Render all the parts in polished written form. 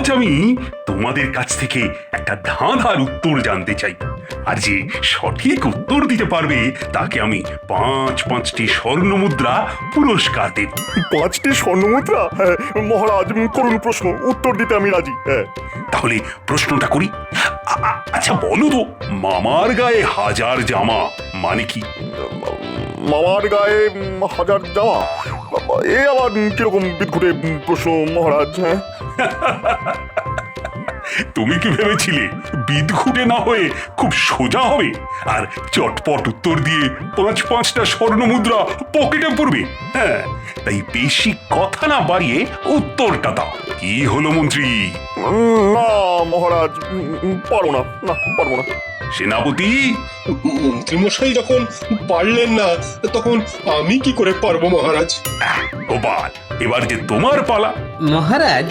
আজ আমি তোমাদের কাছ থেকে একটা ধাঁধার উত্তর জানতে চাই, আর যে সঠিক উত্তর দিতে পারবে তাকে আমি পাঁচটি স্বর্ণ মুদ্রা পুরস্কার দেব। 5টি স্বর্ণমুদ্রা? হ্যাঁ, মহারাজ করুন প্রশ্ন, উত্তর দিতে আমি রাজি। হ্যাঁ। তাহলে প্রশ্নটা করি। আচ্ছা বলো তো, মামার গায়ে হাজার জামা মানে কি? মামার গায়ে হাজার জামা, এ আবার কিরকম বিদঘুটে প্রশ্ন মহারাজ? হ্যাঁ, তুমি কি ভেবেছিলে বিদঘুটে না হয়ে খুব সোজা হবে আর চটপট উত্তর দিয়ে পাঁচটা স্বর্ণ মুদ্রা পকেটে পড়বে? হ্যাঁ, তাই বেশি কথা না বাড়িয়ে উত্তরটা দাও। কি হলো মন্ত্রী? না মহারাজ, পারবো না, পারবো না। সেনাপতি? মন্ত্রীমশাই যখন পারলেন না, তখন আমি কি করে পারবো মহারাজ? গোপাল, এবার যে তোমার পালা। মহারাজ,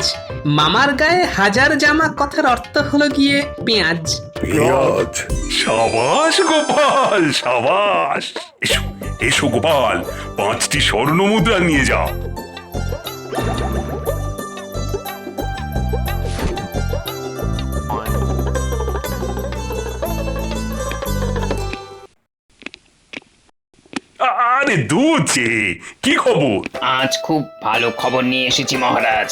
মামার গায়ে হাজার জামা কথার অর্থ হলো গিয়ে পেঁয়াজ। পেঁয়াজ? সাবাস গোপাল, সাবাস। এসো এসো গোপাল, 5টি স্বর্ণ মুদ্রা নিয়ে যাও। আরে দুচে, কি খবর? আজ খুব ভালো খবর নিয়ে এসেছি মহারাজ।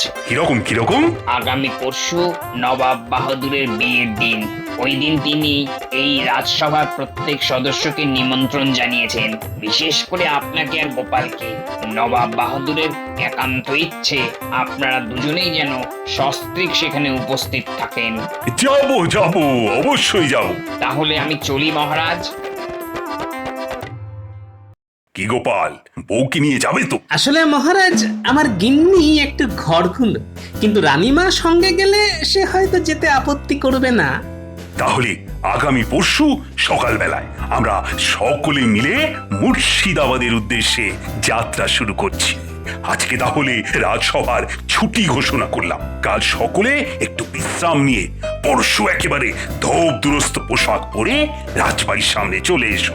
কিরকম? আগামী পরশু নবাব বাহাদুরের বিয়ের দিন। ওই দিন তিনি এই রাজসভার প্রত্যেক সদস্যকে নিমন্ত্রণ জানিয়েছেন, বিশেষ করে আপনাকে আর গোপালকে। নবাব বাহাদুরের একান্ত ইচ্ছে আপনারা দুজনেই যেন সস্ত্রীক সেখানে উপস্থিত থাকেন। যাবো, অবশ্যই যাবো। তাহলে আমি চলি মহারাজ। কি গোপাল, বউকে নিয়ে যাবে তো? আসলে মহারাজ, আমার গিন্নি একটু ঘরকুলো, কিন্তু রানীমা সঙ্গে গেলে সে হয়তো যেতে আপত্তি করবে না। তাহলে আগামী পরশু সকালবেলায় আমরা সকলে মিলে মুর্শিদাবাদের উদ্দেশ্যে যাত্রা শুরু করছি। আজকে তাহলে রাজসভার ছুটি ঘোষণা করলাম। কাল সকলে একটু বিশ্রাম নিয়ে পরশু একেবারে ধোপ দুরস্ত পোশাক পরে রাজবাড়ির সামনে চলে এসো।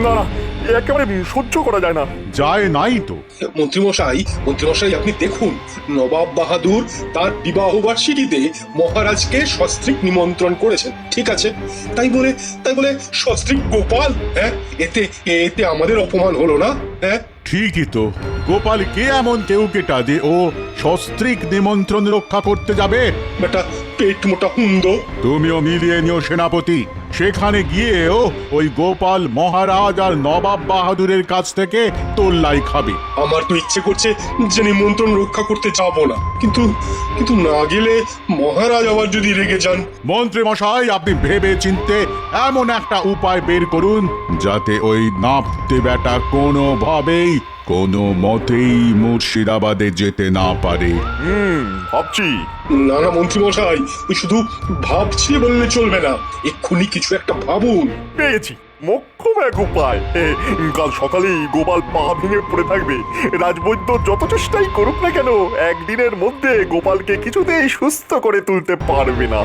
না, একেবারে সহ্য করা যায় না। যায় নাই তো। মন্ত্রীমশাই আপনি দেখুন, নবাব বাহাদুর তার বিবাহ বার্ষিকীতে মহারাজকে সস্ত্রীক নিমন্ত্রণ করেছেন, ঠিক আছে? তাই বলে সস্ত্রীক গোপাল? হ্যাঁ, এতে আমাদের অপমান হলো না? হ্যাঁ, ঠিকই তো। গোপাল কে এমন কেউকেটা যে ও সস্ত্রীক নিমন্ত্রণ রক্ষা করতে যাবে? বেটা পেট মোটা হুন্দ। তুমিও মিলিয়ে নিও সেনাপতি। সেখানে গিয়েও ওই গোপাল মহারাজ আর নবাব বাহাদুরের কাছ থেকে তোল্লাই খাবে। আমার তো ইচ্ছে করছে যে নিমন্ত্রণ রক্ষা করতে যাব না, কিন্তু না গেলে মহারাজ আবার যদি রেগে যান। মন্ত্রী মশাই, আপনি ভেবে চিনতে এমন একটা উপায় বের করুন যাতে ওই নাপতে বেটা কোনো মতেই মুর্শিদাবাদে যেতে না পারে। ভাবছি। না মন্ত্রীমশাই, ওই শুধু ভাবছি বললে চলবে না, এক্ষুনি কিছু একটা ভাবুন। পেয়েছি মোক্ষম এক উপায়। কাল সকালেই গোপাল পা ভেঙে পড়ে থাকবে। রাজবৈদ্য যত চেষ্টাই করুক না কেন, একদিনের মধ্যে গোপালকে কিছুতেই সুস্থ করে তুলতে পারবে না।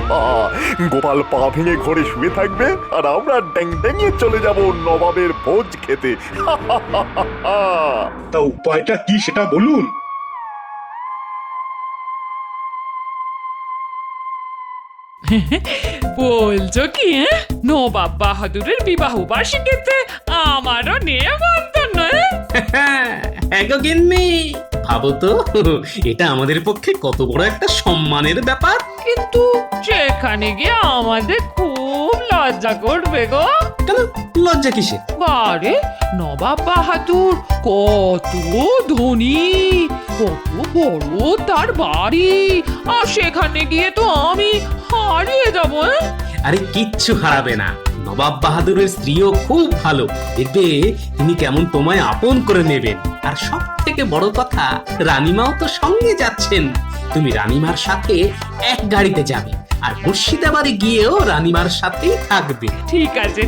গোপাল পা ভেঙে ঘরে শুয়ে থাকবে, আর আমরা ড্যাংড্যাঙিয়ে চলে যাব নবাবের ভোজ খেতে। তা উপায়টা কি সেটা বলুন। বলছো কি? নবাব বাহাদুরের বিবাহ বার্ষিকীতে আমারও নিমন্ত্রণ? হ্যাঁ গো গিন্নি, ভাবো তো, এটা আমাদের পক্ষে কত বড় একটা সম্মানের ব্যাপার। কিন্তু সেখানে গিয়ে আমাদের খুব লজ্জা করবে গো। কেন লজ্জা কিসে? আরে নবাব বাহাদুর কত ধনী, কত বড় তার বাড়ি, আর সেখানে গিয়ে তো আমি হারিয়ে যাবো। আরে কিচ্ছু হারাবে না, নবাব বাহাদুরের স্ত্রীও খুব ভালো, দেখবে তিনি কেমন তোমায় আপন করে নেবেন। আর সব থেকে বড় কথা, রানীমাও তো সঙ্গে যাচ্ছেন। তুমি রানীমার সাথে এক গাড়িতে যাবে, আর মুর্শিদাবাদে গিয়েও রানীমার সাথেই থাকবে। ঠিক আছে,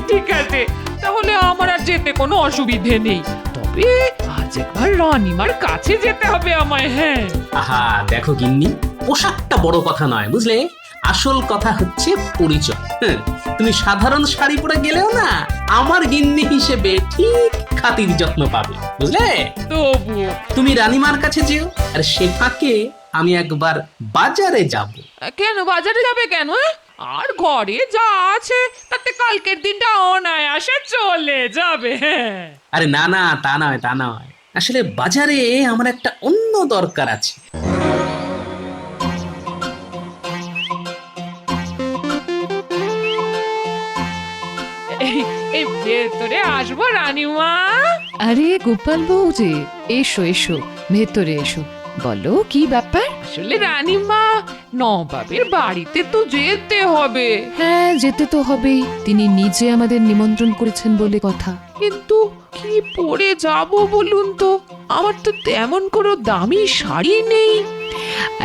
তাহলে আমার আর যেতে কোনো অসুবিধে নেই। তবে আজ একবার রানীমার কাছে যেতে হবে আমায়। হ্যাঁ। আহা দেখো গিন্নি, পোশাকটা বড় কথা নয় বুঝলে, আসল কথা হচ্ছে পরিচয়। তুমি সাধারণ শাড়ি পরে গেলেও না আমার গিন্নি হিসেবে ঠিক খাতির যত্ন পাবে, বুঝলে? তবু তুমি রানীমার কাছে যেও, আর সে ফাঁকে আমি একবার বাজারে যাব। কেন বাজারে যাবে কেন? আর ঘরে যা আছে তাতে কালকের দিনটা অনায়াসে চলে যাবে। হ্যাঁ আরে না না, তা নয় তা নয়, আসলে বাজারে আমার একটা অন্য দরকার আছে। এই ভেতরে আসবো রানীমা? আরে গোপাল বউ যে, এসো এসো, ভেতরে এসো, বলো কি ব্যাপার? আসলে রানীমা, নবাবের বাড়িতে তো যেতে হবে। হ্যাঁ, যেতে তো হবেই, তিনি নিজে আমাদের নিমন্ত্রণ করেছেন বলে কথা। কিন্তু কি পরে যাব বলুন তো? আমার তো তেমন কোনো দামি শাড়ি নেই।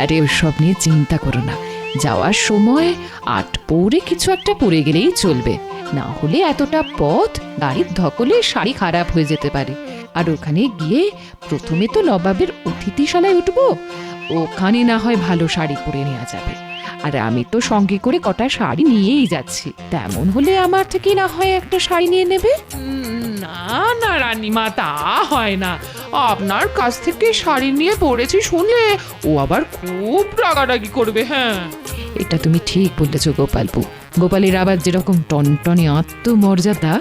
আরে ওসব নিয়ে চিন্তা করো না, যাওয়ার সময় আট পরে কিছু একটা পরে গেলেই চলবে, না হলে এতটা পথ গাড়ির ধকলে শাড়ি খারাপ হয়ে যেতে পারে। আর ওখানে গিয়ে প্রথমে তো নবাবের অতিথিশালায় উঠবো, ওখানে না হয় ভালো শাড়ি পরে নেওয়া যাবে। আর আমি তো সঙ্গে করে কটা শাড়ি নিয়েই যাচ্ছি, তেমন হলে আমার থেকে না হয় একটা শাড়ি নিয়ে নেবে। না না রানীমা, তা হয় না। আপনার কাছ থেকে শাড়ি নিয়ে পড়েছি শুনলে ও আবার খুব রাগারাগি করবে। হ্যাঁ এটা তুমি ঠিক বলেছো গোপালপু, গোপালের আবার যেরকম টনটনে আত্মমর্যাদা।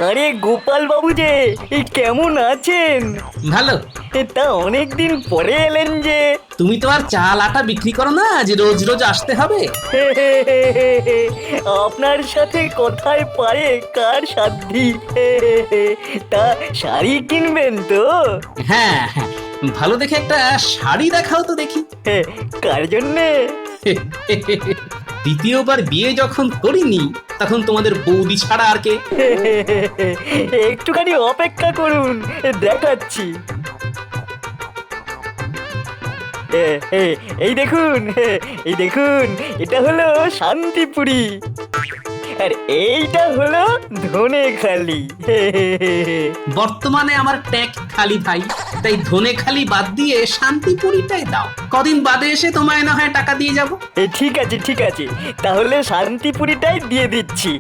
আরে গোপাল বাবু যে, এই কেমন আছেন? ভালো। তা অনেকদিন পরে এলেন যে। তুমি তো আর চাল আটা বিক্রি করো না যে রোজ রোজ আসতে হবে। আপনার সাথে কথায় পারে কার সাধ্যি। তা শাড়ি কিনবেন তো? হ্যাঁ হ্যাঁ, ভালো দেখে একটা শাড়ি দেখাও তো দেখি। কার জন্যে? দ্বিতীয়বার বিয়ে যখন করিনি তখন তোমাদের বৌদি ছাড়া আর কে? একটুখানি অপেক্ষা করুন, দেখাচ্ছি। এই দেখুন, এই দেখুন, এটা হলো শান্তিপুরি, আর এইটা হলো ধনেখালি। বর্তমানে আমার ট্যাগ খালি ভাই, তাই ধনেখালি বাদ দিয়ে শান্তিপুরিটাই দাও। কদিন বাদে এসে তোমায় না হয় টাকা দিয়ে যাব। ঠিক আছে ঠিক আছে, তাহলে শান্তিপুরিটাই দিয়ে দিচ্ছি।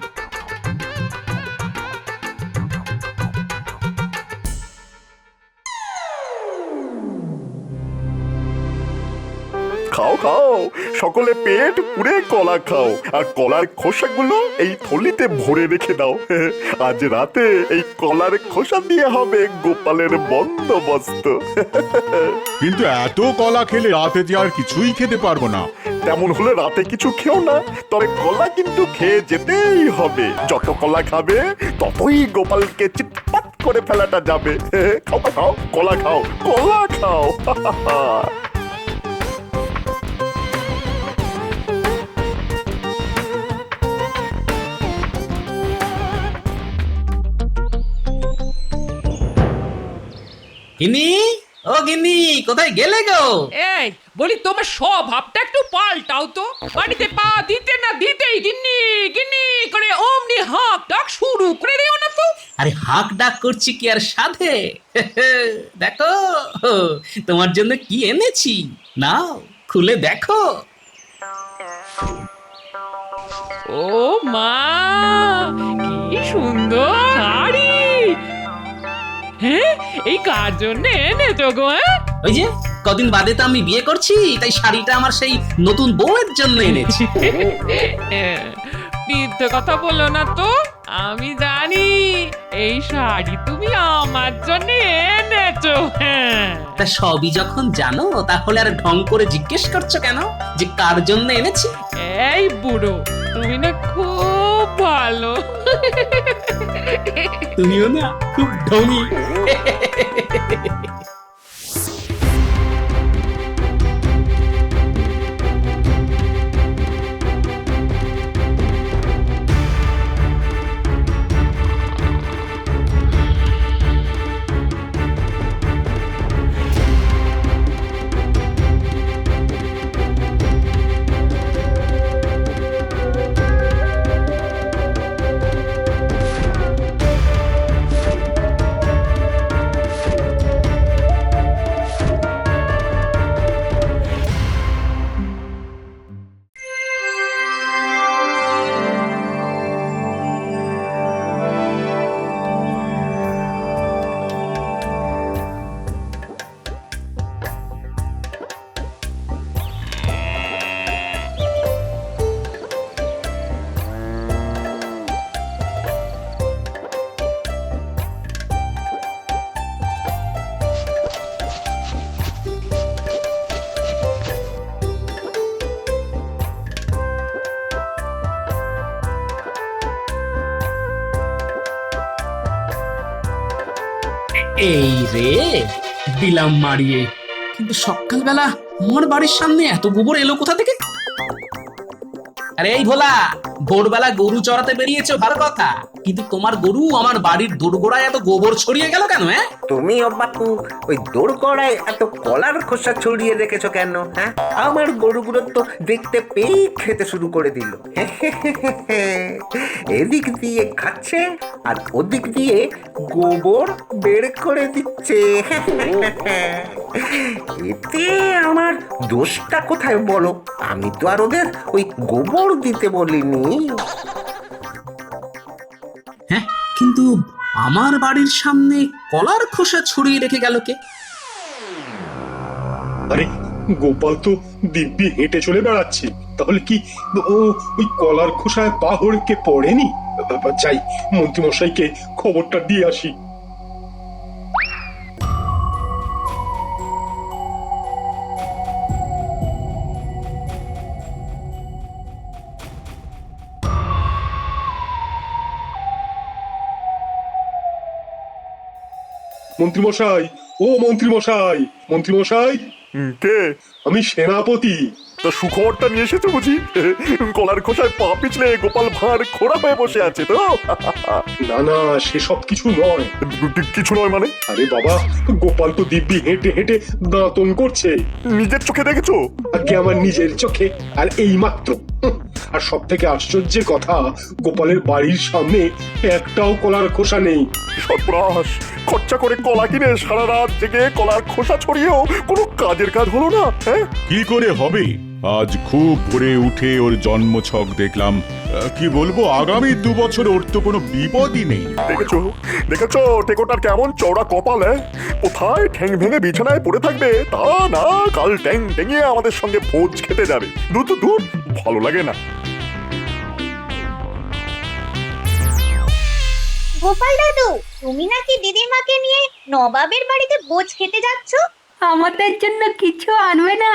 খাও খাও, সকলে পেট পুরে কলা খাও, আর কলার খোসাগুলো এই থলিতে ভরে রেখে দাও। আজ রাতে এই কলার খোসা দিয়ে হবে গোপালের বন্দোবস্ত। কিন্তু এত কলা খেলে রাতে যে আর কিছুই খেতে পারবো না। তেমন হলে রাতে কিছু খেও না, তবে কলা কিন্তু খেয়ে যেতেই হবে। যত কলা খাবে ততই গোপালকে চিৎপাত করে ফেলাটা যাবে। খাও খাও, কলা খাও, কলা খাও। গিন্নি, ও গিন্নি, কোথায় গেলে গো? এই বলি, তোমার স্বভাবটা একটু পাল্টাও তো। বাড়িতে পা দিতে না দিতেই গিন্নি গিন্নি করে অমনি হাঁক ডাক শুরু করে দিও না তো। আরে হাঁক ডাক করছি কি আর সাধে? দেখো তোমার জন্য কি এনেছি, নাও খুলে দেখো। ও মা, কি সুন্দর শাড়ি! হ্যাঁ, এই কার জন্য এনেছো গো? ওই যে কদিন বাদে তো আমি বিয়ে করছি, তাই শাড়িটা আমার সেই নতুন বউয়ের জন্য এনেছি। মিথ্যে কথা বলো না তো, আমি জানি এই শাড়ি তুমি আমার জন্য এনেছো। হ্যাঁ, তা সবই যখন জানো তাহলে আর ঢং করে জিজ্ঞেস করছো কেন যে কার জন্য এনেছি? এই বুড়ো, তুমি না খুব ভালো। তুমিও না খুব ঢঙি। এই রে দিলাম মারিয়ে, কিন্তু সকালবেলা আমার বাড়ির সামনে এত গোবর এলো কোথা থেকে? আরে এই ভোলা, ভোরবেলা গরু চড়াতে বেরিয়েছো ভালো কথা, কিন্তু তোমার গরু আমার বাড়ির দোরগোড়ায় এত গোবর ছড়িয়ে গেল কেন? হ্যাঁ, তুমি বাপু ওই দোরগড়ায় এত কলার খোসা ছড়িয়ে রেখেছো কেন? হ্যাঁ, আমার গরুগুলো তো দেখতে পেয়ে খেতে শুরু করে দিল। এদিক দিয়ে খাচ্ছে আর ওদিক দিয়ে গোবর বের করে দিচ্ছে। এতে আমার দোষটা কোথায় বলো? আমি তো আর ওদের ওই গোবর দিতে বলিনি। হ্যাঁ, কিন্তু আমার বাড়ির সামনে কলার খোসা ছড়িয়ে রেখে গেল কে? আরে গোপাল তো দিব্যি হেঁটে চলে বেড়াচ্ছে, তাহলে কি ও ওই কলার খোসায় পা হড়কে পড়েনি? যাই, মন্ত্রীমশাইকে খবরটা দিয়ে আসি। মন্ত্রীমশাই, ও মন্ত্রীমশাই, মন্ত্রীমশাই, কে? আমি সেনাপতি। তা সুখবরটা নিয়ে এসেছো বুঝি? কলার খোসায় পা পিছলে গোপাল ভাঁড় খোড়া হয়ে বসে আছে তো? না না, সেসব কিছু নয়। কিছু নয় মানে? আরে বাবা, গোপাল তো দিব্যি হেঁটে হেঁটে দাঁতন করছে। নিজের চোখে দেখেছো? আগে আমার নিজের চোখে, আর এই মাত্র। আর সব থেকে আশ্চর্যের কথা, গোপালের বাড়ির সামনে একটাও কলার খোসা নেই। সর্বনাশ! খরচা করে কলা কিনে সারা রাত জেগে কলার খোসা ছড়িয়েও কোনো কাজের কাজ হলো না। হ্যাঁ, কি করে হবে? আজ খুব ভোরে উঠে ওর জন্মছক দেখলাম। কি বলবো, আগামী 2 বছর ওর তো কোনো বিপদই নেই। দেখেছো দেখেছো টেকোটার কেমন চওড়া কপাল? কোথায় ঠ্যাং ভেঙে বিছানায় পড়ে থাকবে তা না, কাল ট্যাং টেঙিয়ে আমাদের সঙ্গে ভোজ খেতে যাবে। দূর তো দূর, ভালো লাগে না। গোপাল দাদু, তুমি নাকি দিদিমাকে নিয়ে নবাবের বাড়িতে ভোজ খেতে যাচ্ছ? আমাদের জন্য কিছু আনবে না?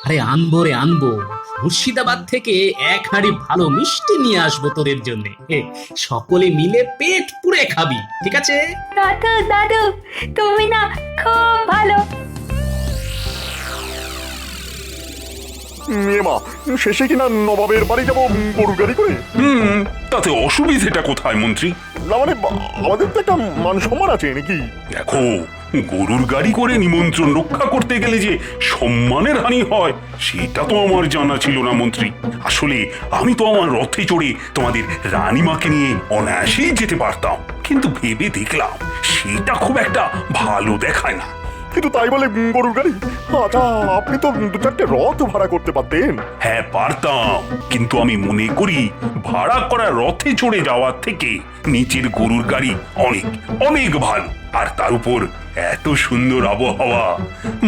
আরে আনবো রে আনবো, মুর্শিদাবাদ থেকে 1 হাঁড়ি ভালো মিষ্টি নিয়ে আসবো তোদের জন্য। সকলে মিলে পেট পুড়ে খাবি, ঠিক আছে? দাদু দাদু, তুমি না খুব ভালো। মা, শেষে কিনা নবাবের বাড়ি যাবো গরু গাড়ি করে? তাতে অসুবিধেটা কোথায় মন্ত্রী? না মানে আমাদের তো একটা মান সম্মান আছে নাকি? দেখো, গরুর গাড়ি করে নিমন্ত্রণ রক্ষা করতে গেলে যে সম্মানের হানি হয় সেটা তো আমার জানা ছিল না মন্ত্রী। আসলে আমি তো আমার রথে চড়ে তোমাদের রানীমাকে নিয়ে অনায়াসেই যেতে পারতাম, কিন্তু ভেবে দেখলাম সেটা খুব একটা ভালো দেখায় না। কিন্তু তাই বলে গরুর গাড়ি? আচ্ছা, আপনি তো 2-4টে রথ ভাড়া করতে পারতেন। হ্যাঁ পারতাম, কিন্তু আমি মনে করি ভাড়া করা রথে চড়ে যাওয়ার থেকে নিচের গরুর গাড়ি অনেক অনেক ভালো। আর তার উপর এত সুন্দর আবহাওয়া,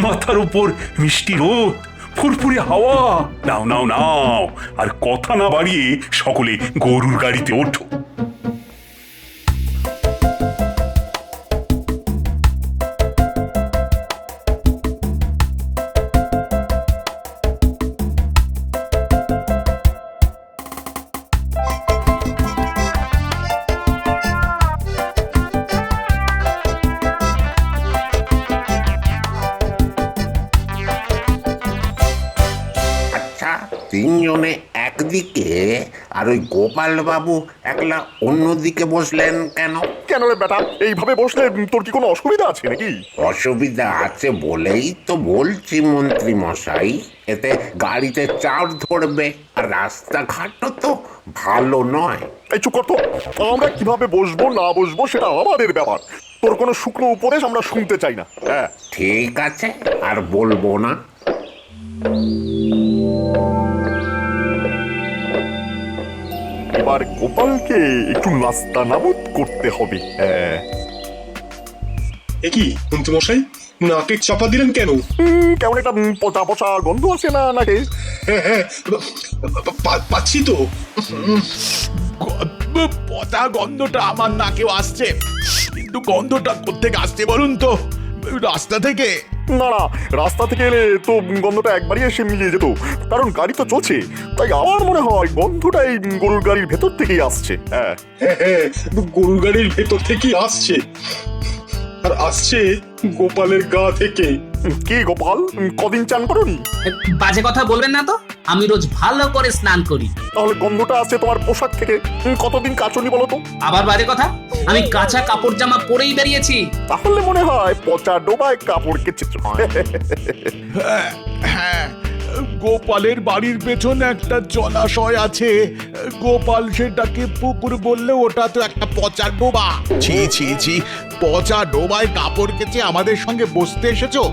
মাথার উপর মিষ্টি রোদ, ফুরফুরে হাওয়া। নাও নাও নাও, আর কথা না বাড়িয়ে সকলে গরুর গাড়িতে ওঠো। আচ্ছা, 3 জনে একদিকে আর ওই গোপাল বাবু একলা অন্যদিকে বসলেন কেন? কেন রে বেটা, এইভাবে বসলে তোর কি কোনো অসুবিধা আছে নাকি? অসুবিধা আছে বলেই তো বলছি মন্ত্রী মশাই, এতে গাড়িতে চাপ ধরবে আর রাস্তাঘাটও তো ভালো নয়। এই চুপ কর তো। আমরা কিভাবে বসবো না বসবো সেটা আমাদের ব্যাপার, তোর কোনো শুকনো উপদেশ আমরা শুনতে চাই না। হ্যাঁ, ঠিক আছে, আর বলবো না। এবার গোপালকে একটু নাস্তা নাবুদ করতে হবে। হ্যাঁ, এ কি মন্ত্রীমশাই, নাকে চাপা দিলেন কেন? কেমন একটা পচা পচা গন্ধ আছে না নাকি? হ্যাঁ হ্যাঁ, পাচ্ছি তো। পচা গন্ধটা আমার নাকেও আসছে, কিন্তু গন্ধটা কোত্থেকে আসছে বলুন তো? রাস্তা থেকে? না না, রাস্তা থেকে এলে তো গন্ধটা একবারই এসে মিলিয়ে যেত, কারণ গাড়ি তো চলছে। তাই আমার মনে হয় গন্ধটা এই গরুর গাড়ির ভেতর থেকেই আসছে। হ্যাঁ হ্যাঁ হ্যাঁ, গরুর গাড়ির ভেতর থেকেই আসছে। আর আসছে গোপালের গা থেকে। কি গোপাল, কদিন চান করনি? বাজে কথা বলবেন না তো, আমি রোজ ভালো করে স্নান করি। তাহলে গন্ধটা আসছে তোমার পোশাক থেকে। কতদিন কাচনি বলো তো? আবার বাজে কথা, আমি কাঁচা কাপড় জামা পরেই বেরিয়েছি। তাহলে মনে হয় পচা ডোবায় কাপড় কেচেছ। হ্যাঁ, গোপালের বাড়ির পেছনে একটা জলাশয় আছে। গোপাল সেটাকে পুকুর বললে ওটা তো একটা পচা ডোবা। ছি ছি ছি, পচা ডোবায় কাপড় কেচে আমাদের সঙ্গে বসতে এসেছো?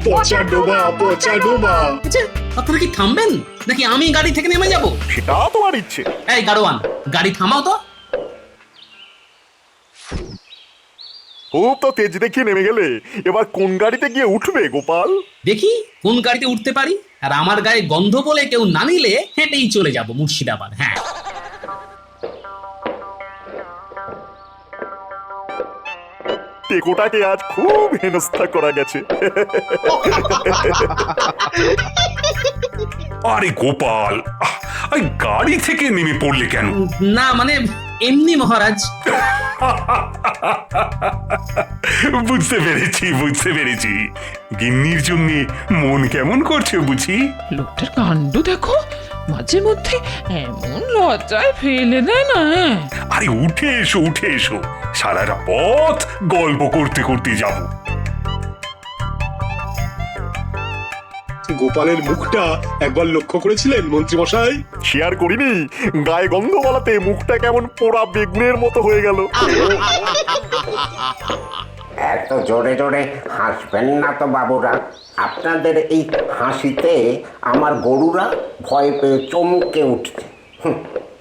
পচা ডোবা, পচা ডোবা। আচ্ছা, আপনারা কি থামবেন নাকি আমি গাড়ি থেকে নেমে যাব? সেটা তোমার ইচ্ছে। এই গাড়োয়ান, গাড়ি থামাও তো। খুব তো তেজ দেখিয়ে নেমে গেলে, এবার কোন গাড়িতে গিয়ে উঠবে গোপাল? দেখি কোন গাড়িতে উঠতে পারি, আর আমার গায়ে গন্ধ বলে কেউ না নিলে হেঁটেই চলে যাব মুর্শিদাবাদ। হ্যাঁ, টেকোটাকে আজ খুব হেনস্থা করা গেছে। আরে গোপাল, এই গাড়ি থেকে নেমে পড়লে কেন? না মানে এমনি মহারাজ। বুঝতে পেরেছি, বুঝতে পেরেছি। গিন্নির জন্য মন কেমন করছে বুঝি? লোকটার কাণ্ড দেখো, মাঝে মধ্যে এমন লজ্জায় ফেলে দেয় না। আরে উঠে এসো, উঠে এসো, সারাটা পথ গল্প করতে করতে যাব। গোপালের মুখটা একবার লক্ষ্য করেছিলেন মন্ত্রী মশাই? শেয়ার করিনি, গায়ে গন্ধ বলাতে মুখটা কেমন পোড়া বেগুনের মতো হয়ে গেল। এত জোরে জোরে হাসবেন না তো বাবুরা। আপনাদের এই হাসিতে আমার গরুরা ভয় পেয়ে চমকে উঠছে।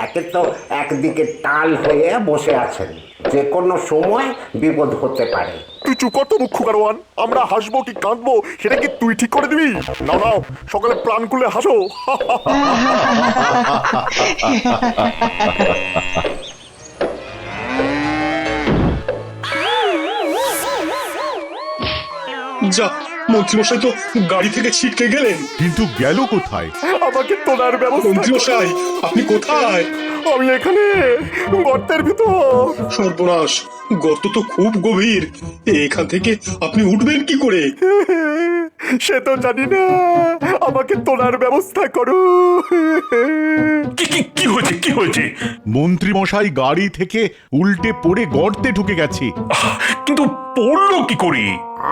একে তো একদিকে টাল হয়ে বসে আছেন, যে কোনো সময় বিপদ হতে পারে। তুই চুপ কর তো মুখ্য গাড়োয়ান। আমরা হাসবো কি কাঁদবো সেটা কি তুই ঠিক করে দিবি? নাও নাও, সকালে প্রাণ খুলে হাসো। যা, মন্ত্রী মশাই তো গাড়ি থেকে ছিটকে গেলেন। কিন্তু গেল কোথায়? আমাকে তোলার ব্যবস্থা। মন্ত্রী মশাই, আপনি কোথায়? আমি এখানে গর্তের ভিতর। সর্বনাশ, গর্ত তো খুব গভীর। এখান থেকে আপনি উঠবেন কি করে? সে তো জানি না, আমাকে তোলার ব্যবস্থা করো। কি হয়েছে, কি হয়েছে? মন্ত্রী মশাই গাড়ি থেকে উল্টে পড়ে গর্তে ঢুকে গেছে। কিন্তু পড়লো কি করে?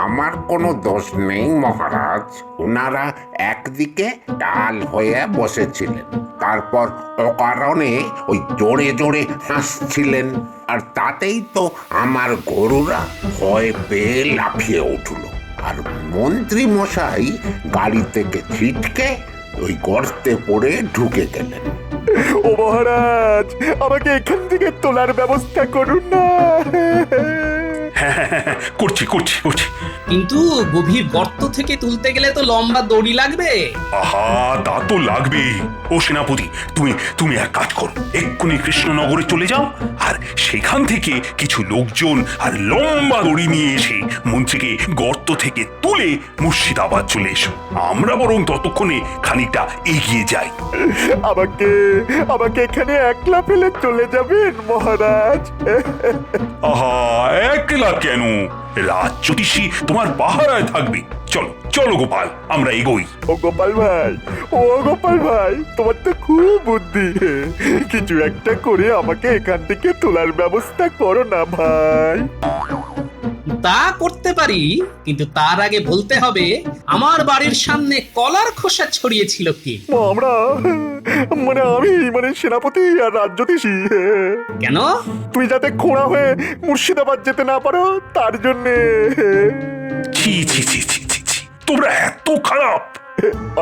আমার কোনো দোষ নেই মহারাজ। ওনারা একদিকে ডাল হয়ে বসেছিলেন, তারপর অকারণে ওই জোরে জোরে হাসছিলেন, আর তাতেই তো আমার গরুরা ভয় পেয়ে লাফিয়ে উঠল। আর মন্ত্রী মশাই গাড়ি থেকে ছিটকে ওই গর্তে পড়ে ঢুকে গেলেন। ও মহারাজ, আমাকে এখান থেকে তোলার ব্যবস্থা করুন না। করছি করছি করছি। কিন্তু গভীর গর্ত থেকে তুলতে গেলে তো লম্বা দড়ি লাগবে। আহা, তা তো লাগবেই। ও সেনাপতি, তুমি তুমি এক কাজ করো, এক্ষুনি কৃষ্ণনগরে চলে যাও, আর সেখান থেকে কিছু লোকজন আর লম্বা দড়ি নিয়ে এসে মন্ত্রীকে গর্ত থেকে তুলে মুর্শিদাবাদ চলে এসো। আমরা বরং ততক্ষণে খানিকটা এগিয়ে যাই। আমাকে আমাকে এখানে একলা ফেলে চলে যাবেন মহারাজ? আহা, একলা কেন? রাজ জ্যোতিষী তোমার পাহারায় থাকবে। চলো চলো গোপাল, আমরা এগোই। ও গোপাল ভাই, ও গোপাল ভাই, তোমার তো খুব বুদ্ধি। কিছু একটা করে আমাকে এখান থেকে তোলার ব্যবস্থা করো না ভাই। তা করতে পারি, কিন্তু তার আগে বলতে হবে আমার বাড়ির সামনে কলার খোসা ছড়িয়েছিল কে? আমরা আমি সেনাপতি আর রাজ্যতীষী। কেন? তুই যাতে খোঁড়া হয়ে মুর্শিদাবাদ যেতে না পারো তার জন্যে। ছি ছি ছি ছি ছি ছি, তোমরা এত খারাপ।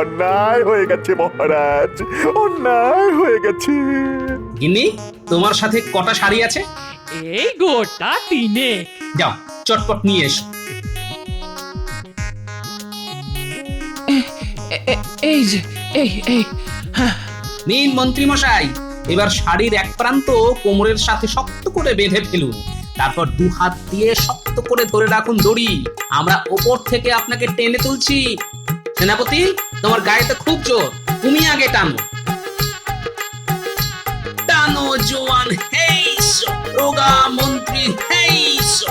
অন্যায় হয়ে গেছে মহারাজ, অন্যায় হয়ে গেছে। গিন্নি, তোমার সাথে কটা শাড়ি আছে? এই গোটা তিনে। যাও, চটপট নিয়ে এসো। এই যে এই এই নিন মন্ত্রী মশাই, এবার শাড়ির এক প্রান্ত কোমরের সাথে শক্ত করে বেঁধে ফেলুন, তারপর দু হাত দিয়ে শক্ত করে ধরে রাখুন দড়ি। আমরা ওপর থেকে আপনাকে টেনে তুলছি। সেনাপতি, তোমার গায়ে তো খুব জোর, তুমি আগে টানো। টানো জোয়ান, হেইসো রোগা মন্ত্রী, হেইসো।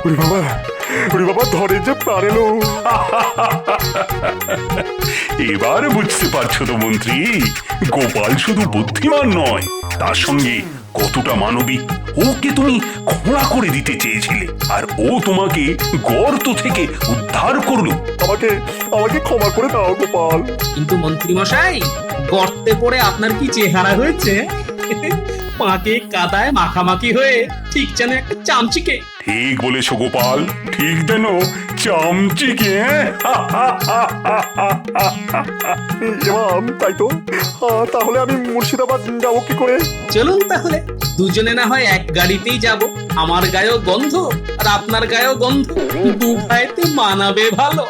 ওরে বাবা, ওরে বাবা ধরে যে প্রাণ এলো। এবার বুঝতে পারছো তো মন্ত্রী, গোপাল শুধু বুদ্ধিমান নয়, তার সঙ্গে কতটা মানবিক। ওকে তুমি খোঁড়া করে দিতে চেয়েছিলে, আর ও তোমাকে গর্ত থেকে উদ্ধার করলো। আমাকে আমাকে ক্ষমা করে দাও গোপাল। কিন্তু মন্ত্রী মশাই, গর্তে পড়ে আপনার কি চেহারা হয়েছে? পাকে কাদায় মাখামাখি হয়ে ঠিক যেন একটা চামচিকে। ঠিক বলেছো গোপাল, ঠিক যেন চামচিকে। এমাম তাই তো। তাহলে আমি মুর্শিদাবাদ যাবো কি করে? চলুন তাহলে দুজনে না হয় এক গাড়িতেই যাব। আমার গায়েও গন্ধ আর আপনার গায়েও গন্ধ, দু ভাইতে মানাবে ভালো।